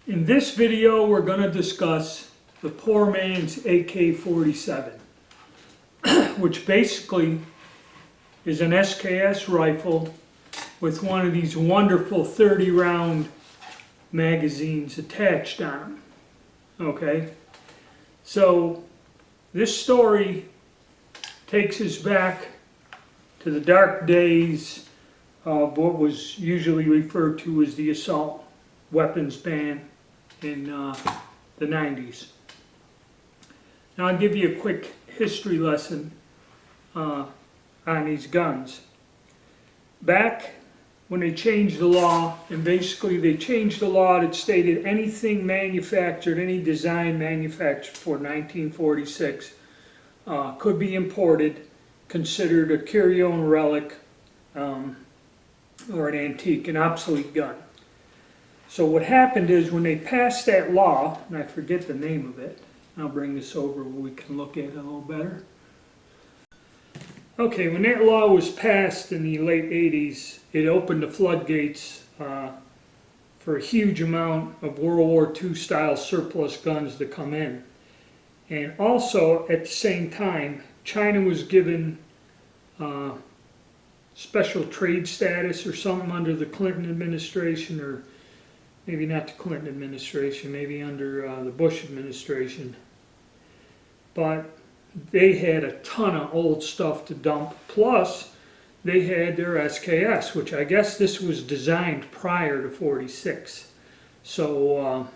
In this video, we're going to discuss the poor man's AK-47, which basically is an SKS rifle with one of these wonderful 30-round magazines attached on them. Okay, so this story takes us back to the dark days of what was usually referred to as the assault weapons ban in the 90s. Now I'll give you a quick history lesson on these guns. Back when they changed the law, and basically they changed the law that stated anything manufactured, any design manufactured before 1946 could be imported, considered a curio relic or an antique, an obsolete gun. So what happened is when they passed that law, and I forget the name of it, I'll bring this over where we can look at it a little better. Okay, when that law was passed in the late 80s, it opened the floodgates for a huge amount of World War II style surplus guns to come in. And also at the same time, China was given special trade status or something under the Clinton administration, or maybe not the Clinton administration, maybe under the Bush administration. But they had a ton of old stuff to dump, plus they had their SKS, which I guess this was designed prior to 46. So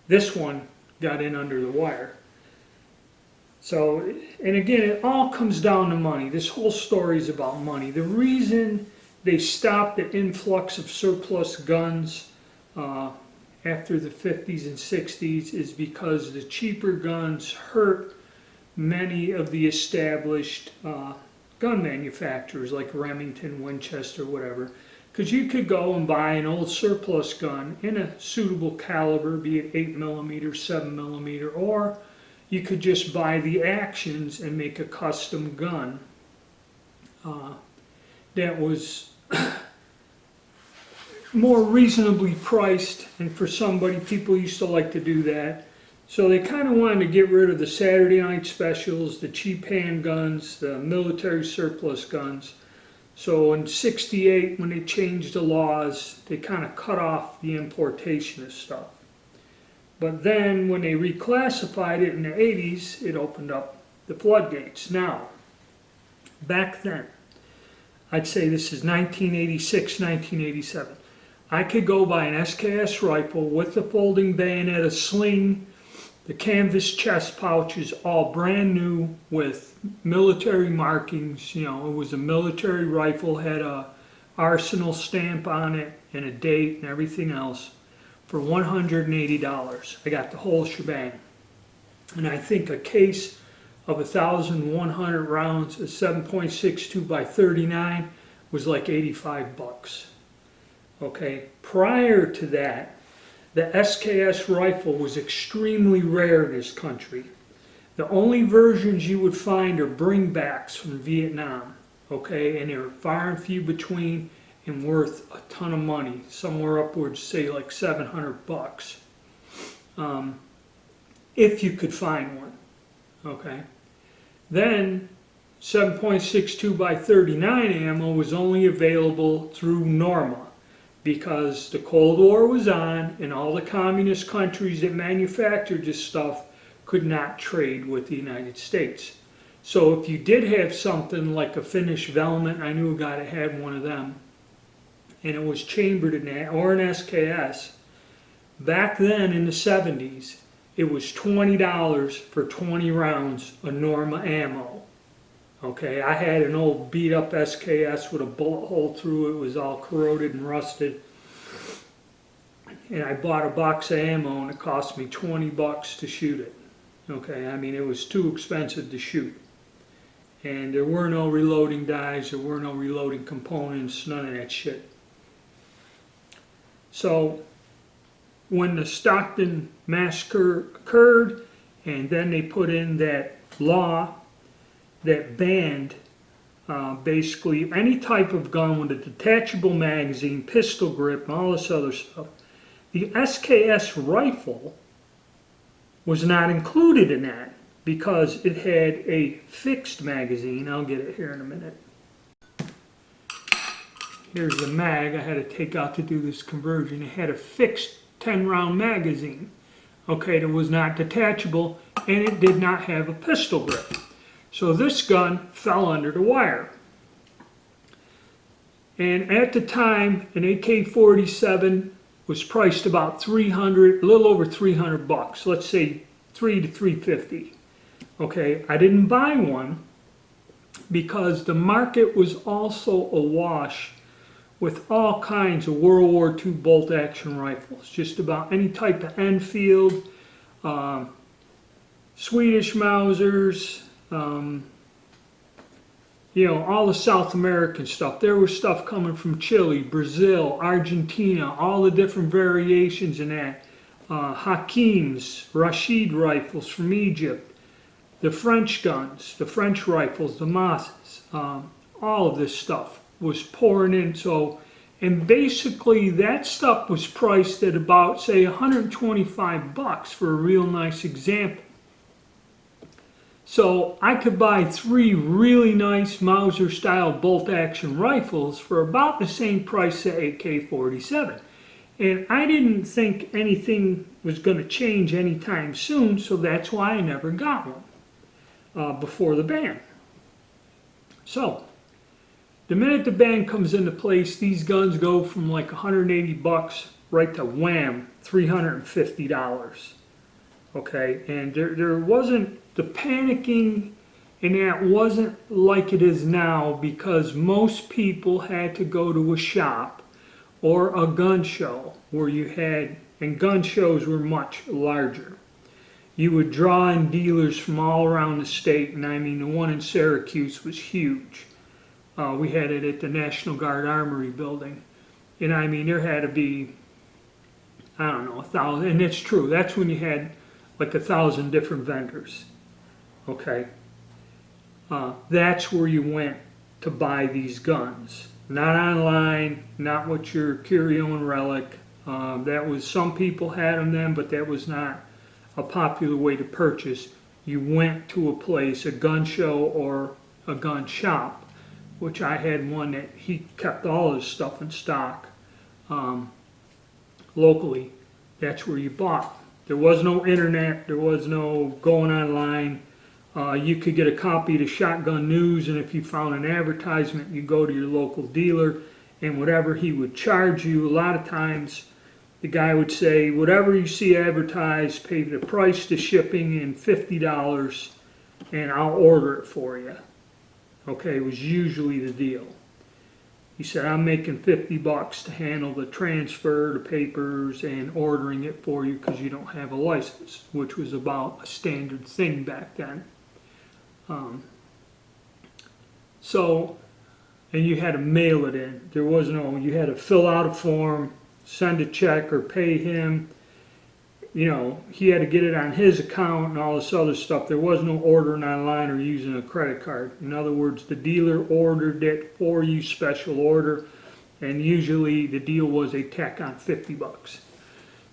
this one got in under the wire. So, and again, it all comes down to money. This whole story is about money. The reason they stopped the influx of surplus guns after the 50s and 60s is because the cheaper guns hurt many of the established gun manufacturers like Remington, Winchester, whatever. Because you could go and buy an old surplus gun in a suitable caliber, be it 8mm, 7mm, or you could just buy the actions and make a custom gun that was more reasonably priced, and for somebody, people used to like to do that. So they kind of wanted to get rid of the Saturday night specials, the cheap handguns, the military surplus guns. So in '68, when they changed the laws, they kind of cut off the importation of stuff. But then when they reclassified it in the 80s, it opened up the floodgates. Now, back then, I'd say this is 1986, 1987. I could go buy an SKS rifle with the folding bayonet, a sling, the canvas chest pouches, all brand new with military markings. You know, it was a military rifle, had a Arsenal stamp on it and a date and everything else, for $180. I got the whole shebang. And I think a case of 1,100 rounds, a 7.62 by 39, was like 85 bucks. Okay, prior to that, the SKS rifle was extremely rare in this country. The only versions you would find are bringbacks from Vietnam, okay, and they're far and few between and worth a ton of money, somewhere upwards, say like 700 bucks, if you could find one, okay. Then 7.62 by 39 ammo was only available through Norma, because the Cold War was on and all the communist countries that manufactured this stuff could not trade with the United States. So if you did have something like a Finnish Velvet, I knew a guy that had one of them, and it was chambered in that, or an SKS, back then in the 70s, it was $20 for 20 rounds of Norma ammo. Okay, I had an old beat up SKS with a bullet hole through it. It was all corroded and rusted. And I bought a box of ammo and it cost me 20 bucks to shoot it. Okay, I mean, it was too expensive to shoot. And there were no reloading dies, there were no reloading components, none of that shit. So when the Stockton massacre occurred, and then they put in that law that banned basically any type of gun with a detachable magazine, pistol grip, and all this other stuff, The SKS rifle was not included in that because it had a fixed magazine. I'll get it here in a minute. Here's the mag I had to take out to do this conversion. It had a fixed 10-round magazine. Okay, that was not detachable, and it did not have a pistol grip. So this gun fell under the wire. And at the time, an AK-47 was priced about a little over 300 bucks. Let's say $300 to $350. Okay, I didn't buy one because the market was also awash with all kinds of World War II bolt-action rifles. Just about any type of Enfield, Swedish Mausers, you know, all the South American stuff. There was stuff coming from Chile, Brazil, Argentina, all the different variations in that. Hakim's, Rashid rifles from Egypt, the French guns, the French rifles, the Mosses, all of this stuff was pouring in. So, and basically that stuff was priced at about, say, 125 bucks for a real nice example. So I could buy 3 really nice Mauser style bolt action rifles for about the same price as AK-47. And I didn't think anything was going to change anytime soon, so that's why I never got one before the ban. So the minute the ban comes into place, these guns go from like 180 bucks right to wham, $350. Okay, and there wasn't the panicking, and that wasn't like it is now, because most people had to go to a shop or a gun show where you had, and gun shows were much larger. You would draw in dealers from all around the state, and I mean the one in Syracuse was huge. We had it at the National Guard Armory building, and I mean there had to be, I don't know, 1,000, and it's true, that's when you had like 1,000 different vendors. Okay, that's where you went to buy these guns. Not online, not with your curio and relic. That was, some people had them then, but that was not a popular way to purchase. You went to a place, a gun show or a gun shop, which I had one that he kept all his stuff in stock locally. That's where you bought. There was no internet, there was no going online. You could get a copy of the Shotgun News, and if you found an advertisement, you go to your local dealer, and whatever he would charge you, a lot of times the guy would say, whatever you see advertised, pay the price, the shipping, and $50, and I'll order it for you. Okay, it was usually the deal. He said, I'm making 50 bucks to handle the transfer, the papers, and ordering it for you because you don't have a license, which was about a standard thing back then. So, and you had to mail it in. There was no, you had to fill out a form, send a check, or pay him. You know, he had to get it on his account and all this other stuff. There was no ordering online or using a credit card. In other words, the dealer ordered it for you, special order, and usually the deal was they tack on 50 bucks.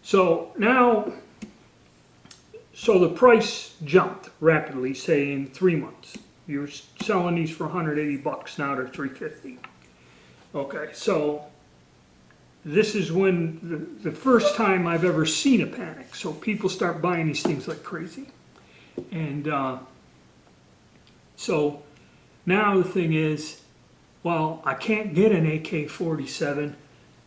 So now, so the price jumped rapidly, say in 3 months. You're selling these for 180 bucks, now they're 350. Okay, so this is when the first time I've ever seen a panic. So people start buying these things like crazy. And so now the thing is, well, I can't get an AK-47.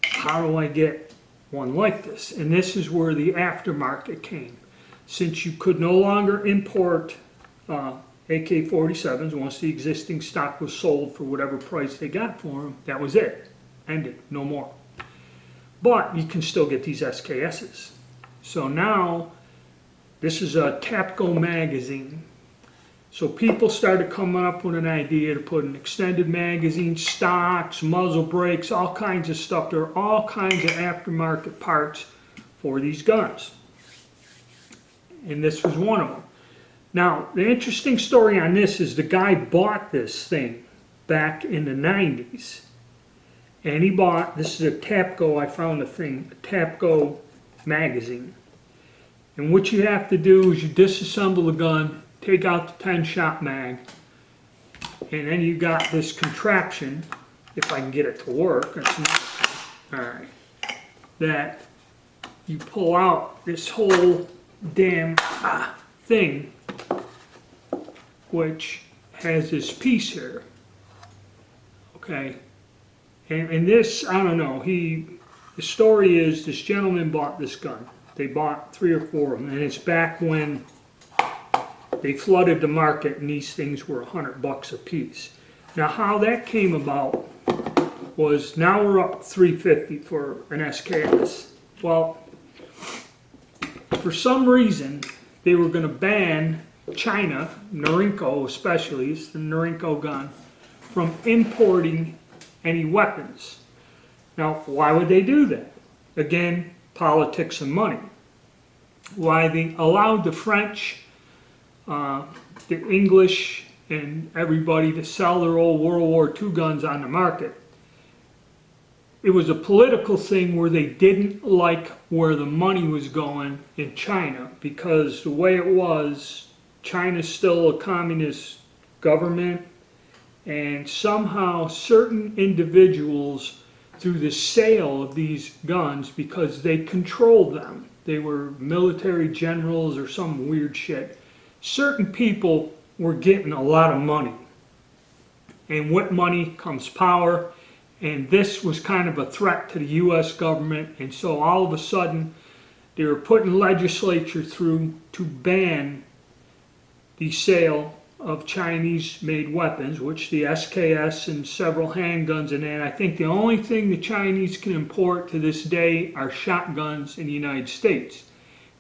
How do I get one like this? And this is where the aftermarket came. Since you could no longer import AK-47s, once the existing stock was sold for whatever price they got for them, that was it. Ended. No more. But you can still get these SKSs. So now, this is a TAPCO magazine. So people started coming up with an idea to put an extended magazine, stocks, muzzle brakes, all kinds of stuff. There are all kinds of aftermarket parts for these guns. And this was one of them. Now, the interesting story on this is the guy bought this thing back in the 90s. And he bought, this is a TAPCO, I found a thing, a TAPCO magazine. And what you have to do is you disassemble the gun, take out the 10-shot mag, and then you got this contraption, if I can get it to work, alright, that you pull out this whole damn thing, which has this piece here, okay, and this, I don't know, the story is this gentleman bought this gun. They bought 3 or 4 of them, and it's back when they flooded the market and these things were $100 a piece. Now how that came about was, now we're up $350 for an SKS. Well, for some reason they were going to ban China, Norinco especially, it's the Norinco gun, from importing any weapons. Now why would they do that? Again, politics and money. Why they allowed the French, the English, and everybody to sell their old World War II guns on the market. It was a political thing where they didn't like where the money was going in China, because the way it was, China's still a communist government, and somehow certain individuals, through the sale of these guns, because they controlled them, they were military generals or some weird shit, certain people were getting a lot of money. And with money comes power, and this was kind of a threat to the US government, and so all of a sudden they were putting legislature through to ban the sale of Chinese-made weapons, which the SKS and several handguns and that. I think the only thing the Chinese can import to this day are shotguns in the United States.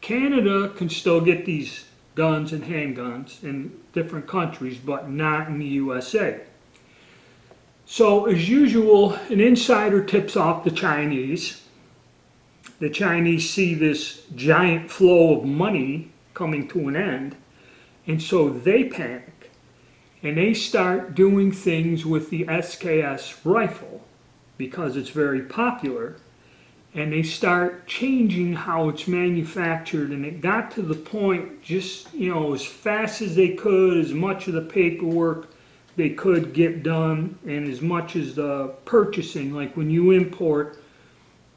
Canada can still get these guns and handguns in different countries, but not in the USA. So as usual, an insider tips off the Chinese. The Chinese see this giant flow of money coming to an end, and so they panic. And they start doing things with the SKS rifle because it's very popular, and they start changing how it's manufactured, and it got to the point, just, you know, as fast as they could, as much of the paperwork they could get done, and as much as the purchasing, like when you import,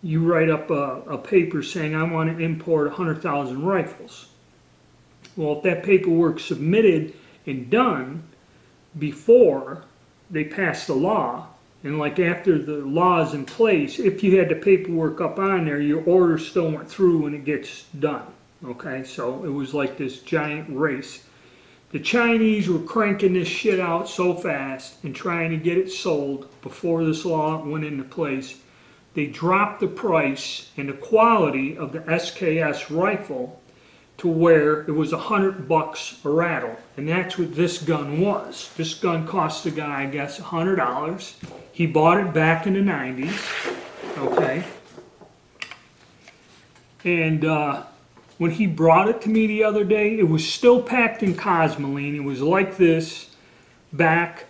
you write up a paper saying I want to import 100,000 rifles. Well, if that paperwork's submitted and done before they pass the law, and like after the law is in place, if you had the paperwork up on there, your order still went through when it gets done. Okay, so it was like this giant race. The Chinese were cranking this shit out so fast and trying to get it sold before this law went into place. They dropped the price and the quality of the SKS rifle to where it was $100 a rattle, and that's what this gun was. This gun cost the guy, I guess, $100. He bought it back in the 90s, okay? And when he brought it to me the other day, it was still packed in cosmoline. It was like this, back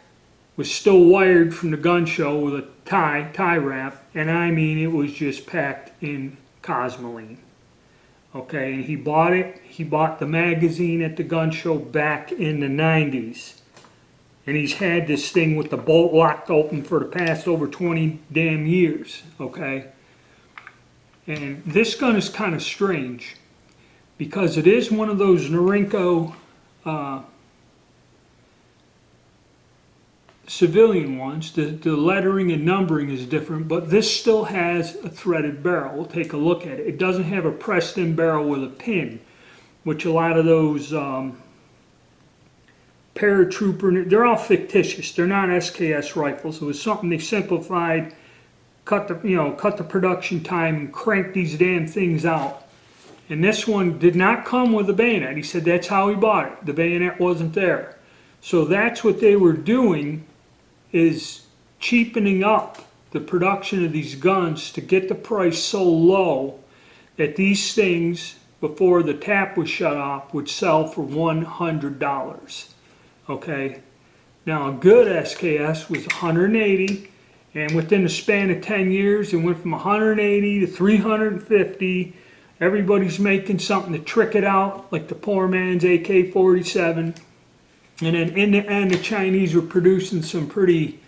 was still wired from the gun show with a tie wrap, and I mean it was just packed in cosmoline. Okay, and he bought the magazine at the gun show back in the 90s. And he's had this thing with the bolt locked open for the past over 20 damn years, okay? And this gun is kind of strange because it is one of those Norinco civilian ones. The lettering and numbering is different, but this still has a threaded barrel. We'll take a look at it. It doesn't have a pressed in barrel with a pin, which a lot of those paratrooper, they're all fictitious. They're not SKS rifles. It was something they simplified, cut the production time and cranked these damn things out. And this one did not come with a bayonet. He said that's how he bought it. The bayonet wasn't there. So that's what they were doing, is cheapening up the production of these guns to get the price so low that these things, before the tap was shut off, would sell for $100. Okay, now a good SKS was $180, and within the span of 10 years it went from $180 to $350, Everybody's making something to trick it out, like the poor man's AK-47. And then in the end, the Chinese were producing some pretty,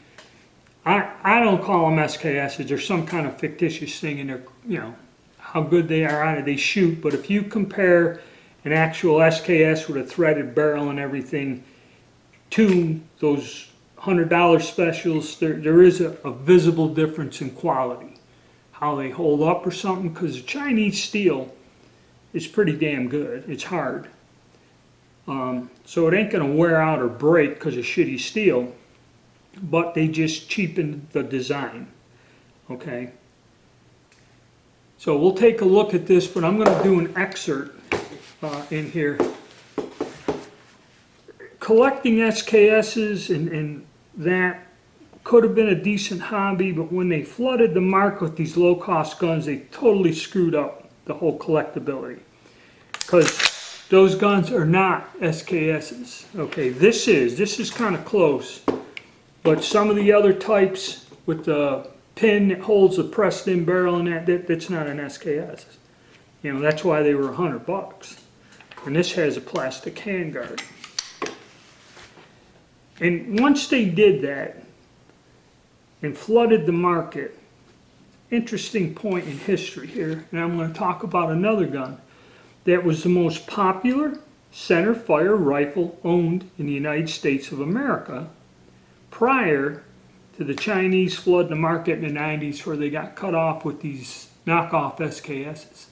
I don't call them SKSs. They're some kind of fictitious thing, and they're, you know, how good they are on it, they shoot. But if you compare an actual SKS with a threaded barrel and everything to those $100 specials, there is a visible difference in quality, how they hold up or something, because the Chinese steel is pretty damn good. It's hard. So it ain't going to wear out or break because of shitty steel, but they just cheapen the design. Okay. So we'll take a look at this, but I'm going to do an excerpt in here. Collecting SKSs and that could have been a decent hobby, but when they flooded the market with these low-cost guns, they totally screwed up the whole collectability. Because those guns are not SKSs. Okay, this is kind of close, but some of the other types with the pin that holds the pressed-in barrel and that's not an SKS. You know, that's why they were $100. And this has a plastic handguard. And once they did that and flooded the market, interesting point in history here, and I'm going to talk about another gun that was the most popular center fire rifle owned in the United States of America prior to the Chinese flood the market in the 90s, where they got cut off with these knockoff SKSs.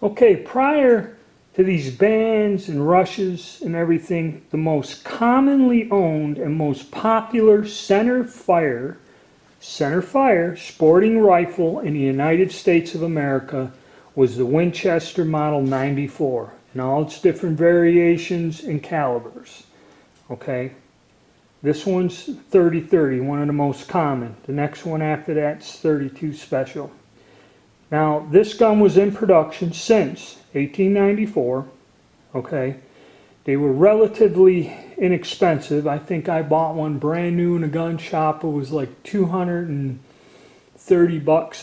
Okay, prior to these bans and rushes and everything, the most commonly owned and most popular center fire sporting rifle in the United States of America was the Winchester Model 94 and all its different variations and calibers. Okay, this one's 30-30, one of the most common. The next one after that's 32 Special. Now, this gun was in production since 1894. Okay, they were relatively inexpensive. I think I bought one brand new in a gun shop. It was like $230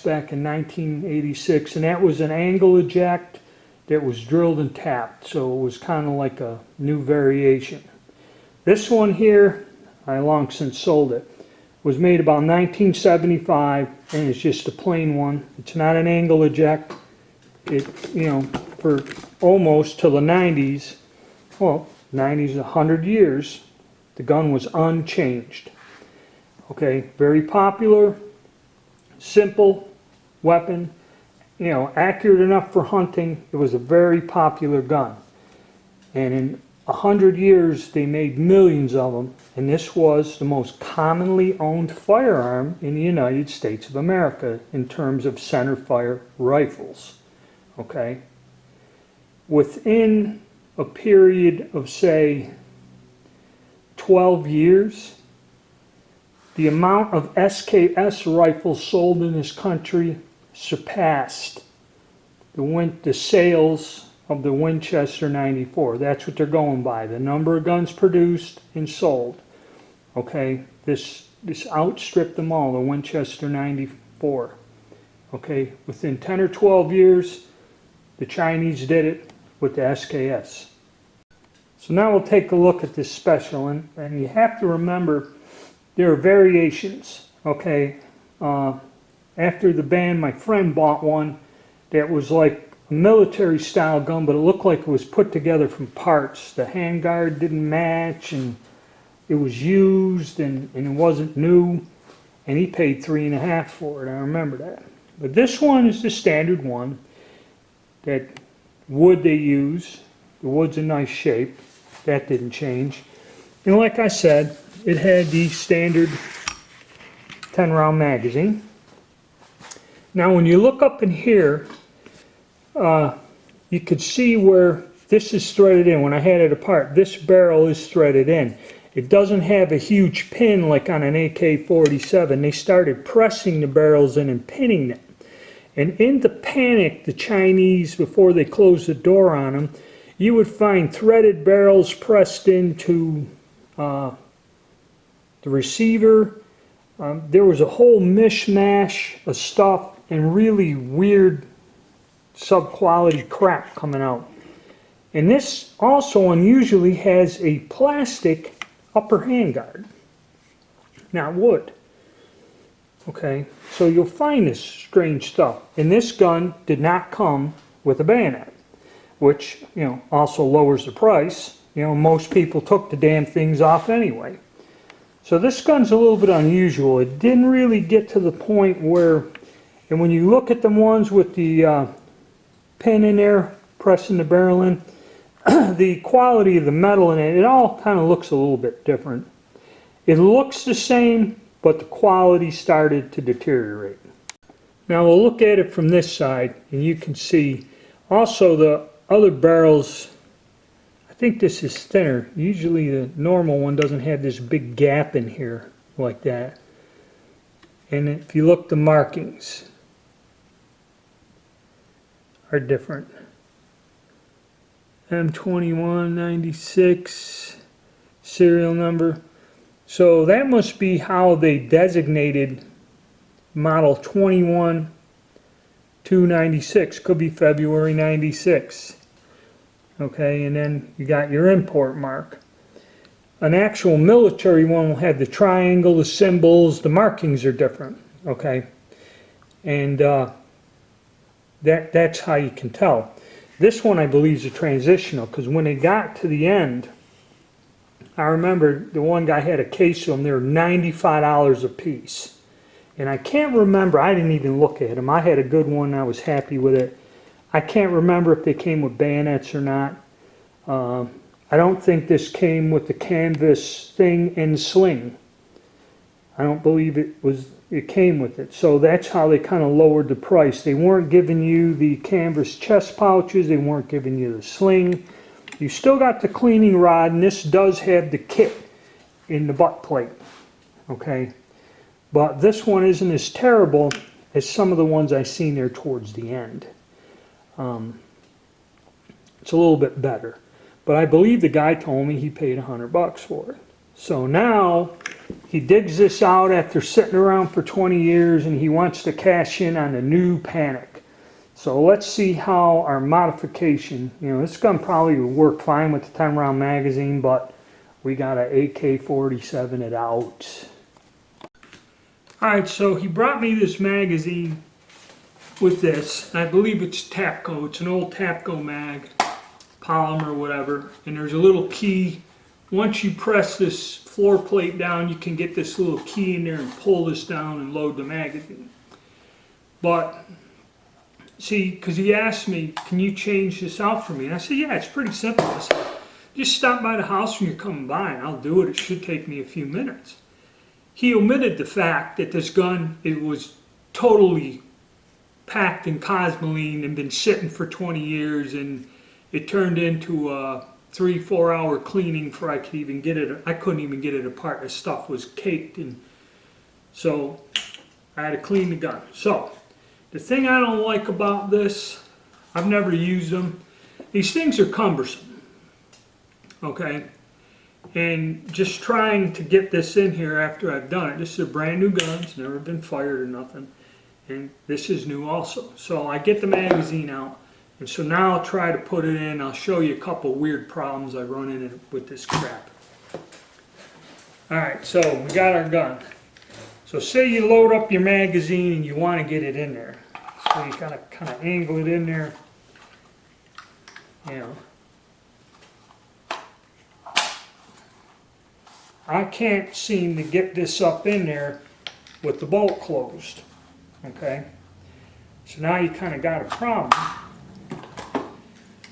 back in 1986, and that was an angle eject that was drilled and tapped, so it was kind of like a new variation. This one here, I long since sold it, was made about 1975, and it's just a plain one. It's not an angle eject. It, you know, for almost till the 90s, well, 90s, 100 years, the gun was unchanged. Okay, very popular, simple weapon, you know, accurate enough for hunting. It was a very popular gun. And in 100 years, they made millions of them, and this was the most commonly owned firearm in the United States of America in terms of center fire rifles. Okay? Within a period of, say, 12 years, the amount of SKS rifles sold in this country surpassed the sales of the Winchester 94. That's what they're going by, the number of guns produced and sold. Okay, this outstripped them all, the Winchester 94. Okay, within 10 or 12 years, the Chinese did it with the SKS. So now we'll take a look at this special, and you have to remember there are variations. Okay, after the ban, my friend bought one that was like a military style gun, but it looked like it was put together from parts. The handguard didn't match, and it was used, and it wasn't new, and he paid $3.50 for it. I remember that. But this one is the standard one. That wood they use, the wood's in nice shape. That didn't change. And like I said, it had the standard 10-round magazine. Now when you look up in here, you could see where this is threaded in. When I had it apart, this barrel is threaded in. It doesn't have a huge pin like on an AK-47. They started pressing the barrels in and pinning them. And in the panic, the Chinese, before they closed the door on them, you would find threaded barrels pressed into the receiver. There was a whole mishmash of stuff and really weird sub-quality crap coming out. And this also unusually has a plastic upper handguard, not wood. Okay, so you'll find this strange stuff. And this gun did not come with a bayonet, which, you know, also lowers the price. You know, most people took the damn things off anyway. So this gun's a little bit unusual. It didn't really get to the point where, and when you look at the ones with the pin in there, pressing the barrel in, the quality of the metal in it, it all kind of looks a little bit different. It looks the same, but the quality started to deteriorate. Now we'll look at it from this side, and you can see also the other barrels. I think this is thinner. Usually the normal one doesn't have this big gap in here like that. And if you look, the markings are different. M2196 serial number. So that must be how they designated model 21296. Could be February 96. Okay, and then you got your import mark. An actual military one will have the triangle, the symbols, the markings are different. Okay, and that's how you can tell. This one I believe is a transitional, because when it got to the end, I remember the one guy had a case of them. They were $95 a piece. And I can't remember, I didn't even look at them. I had a good one, I was happy with it. I can't remember if they came with bayonets or not. I don't think this came with the canvas thing and sling. I don't believe it came with it. So that's how they kind of lowered the price. They weren't giving you the canvas chest pouches, they weren't giving you the sling. You still got the cleaning rod, and this does have the kit in the butt plate. Okay, but this one isn't as terrible as some of the ones I seen there towards the end. It's a little bit better, but I believe the guy told me he paid $100 for it. So now he digs this out after sitting around for 20 years, and he wants to cash in on the new Panic. So let's see how our modification, you know, this gun probably would work fine with the 10-round magazine, but we got an AK-47 it out. Alright, so he brought me this magazine with this. I believe it's Tapco. It's an old Tapco mag, polymer, whatever. And there's a little key. Once you press this floor plate down, you can get this little key in there and pull this down and load the magazine. But see, because he asked me, can you change this out for me? And I said, yeah, it's pretty simple. I said, just stop by the house when you're coming by and I'll do it. It should take me a few minutes. He omitted the fact that this gun, it was totally packed in cosmoline and been sitting for 20 years, and it turned into a 3-4 hour cleaning before I could even get it. I couldn't even get it apart. The stuff was caked, and so I had to clean the gun. So the thing I don't like about this, I've never used them. These things are cumbersome, okay? And just trying to get this in here after I've done it. This is a brand new gun, it's never been fired or nothing. And this is new also. So I get the magazine out, and so now I'll try to put it in. I'll show you a couple weird problems I run into with this crap. Alright, so we got our gun. So say you load up your magazine and you want to get it in there. So you gotta kind of angle it in there, you know. I can't seem to get this up in there with the bolt closed, okay? So now you kind of got a problem.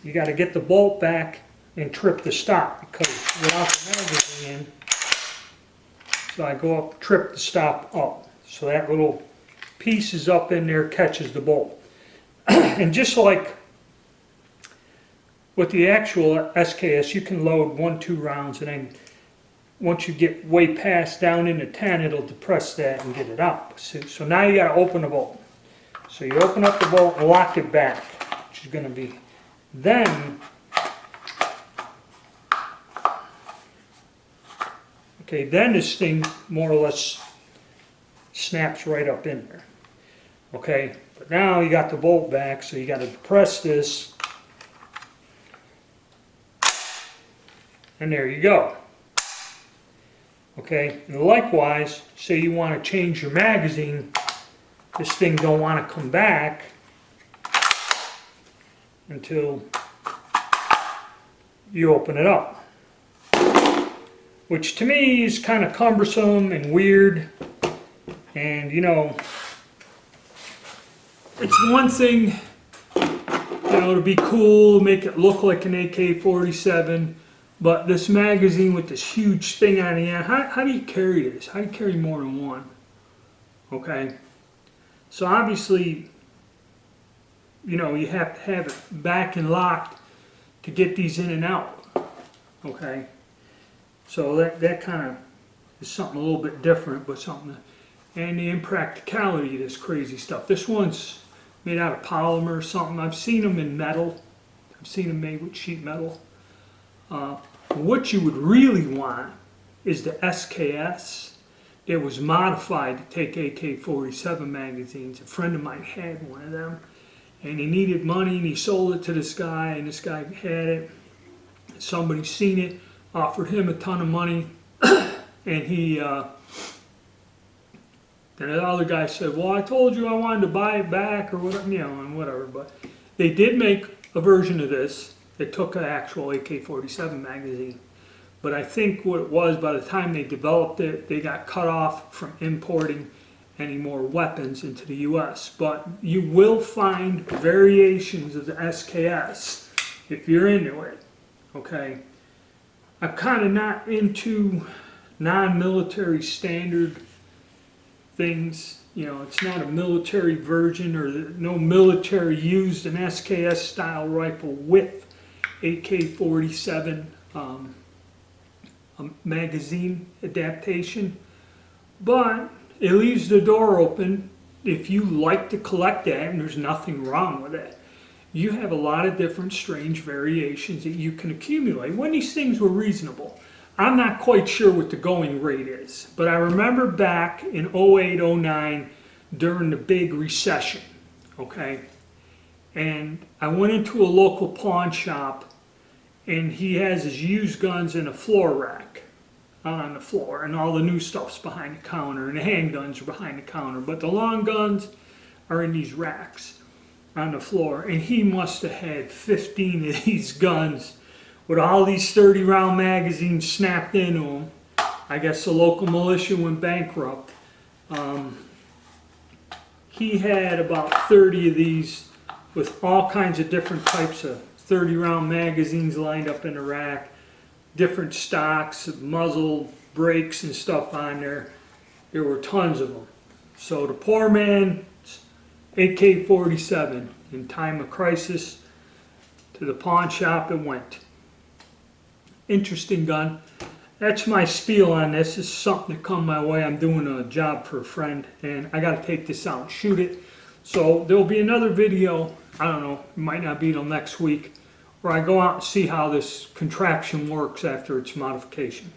You got to get the bolt back and trip the stop, because without the magazine in, so I go up, trip the stop up. So that little piece is up in there, catches the bolt. And just like with the actual SKS, you can load 1-2 rounds, and then once you get way past down into 10, it'll depress that and get it up. So now you got to open the bolt. So you open up the bolt and lock it back, which is going to be, then, okay, then this thing more or less snaps right up in there. Okay, but now you got the bolt back, so you got to press this, and there you go. Okay, and likewise, say you want to change your magazine, this thing don't want to come back until you open it up. Which to me is kind of cumbersome and weird, and you know, it's one thing, you know, to be cool, make it look like an AK-47, but this magazine with this huge thing on the end, how do you carry this? How do you carry more than one? Okay, so obviously, you know, you have to have it back and locked to get these in and out. Okay, so that kind of is something a little bit different, but something, and the impracticality of this crazy stuff. This one's made out of polymer or something. I've seen them in metal. I've seen them made with sheet metal. What you would really want is the SKS. It was modified to take AK-47 magazines. A friend of mine had one of them, and he needed money, and he sold it to this guy, and this guy had it. Somebody seen it, offered him a ton of money, and he and the other guy said, well, I told you I wanted to buy it back or whatever, you know, and whatever. But they did make a version of this that took an actual AK-47 magazine. But I think what it was, by the time they developed it, they got cut off from importing any more weapons into the U.S. But you will find variations of the SKS if you're into it, okay? I'm kind of not into non-military standard things. You know, it's not a military version, or no military used an SKS style rifle with AK-47 magazine adaptation, but it leaves the door open if you like to collect that, and there's nothing wrong with it. You have a lot of different strange variations that you can accumulate when these things were reasonable. I'm not quite sure what the going rate is, but I remember back in 08, 09 during the big recession, okay, and I went into a local pawn shop, and he has his used guns in a floor rack on the floor, and all the new stuff's behind the counter, and the handguns are behind the counter, but the long guns are in these racks on the floor, and he must have had 15 of these guns with all these 30-round magazines snapped into them. I guess the local militia went bankrupt. He had about 30 of these with all kinds of different types of 30-round magazines lined up in a rack, different stocks, muzzle brakes and stuff on there. There were tons of them. So the poor man's AK-47, in time of crisis, to the pawn shop it went. Interesting gun. That's my spiel on this. This is something that come my way. I'm doing a job for a friend, and I got to take this out and shoot it. So there'll be another video, I don't know, it might not be till next week, where I go out and see how this contraption works after its modification.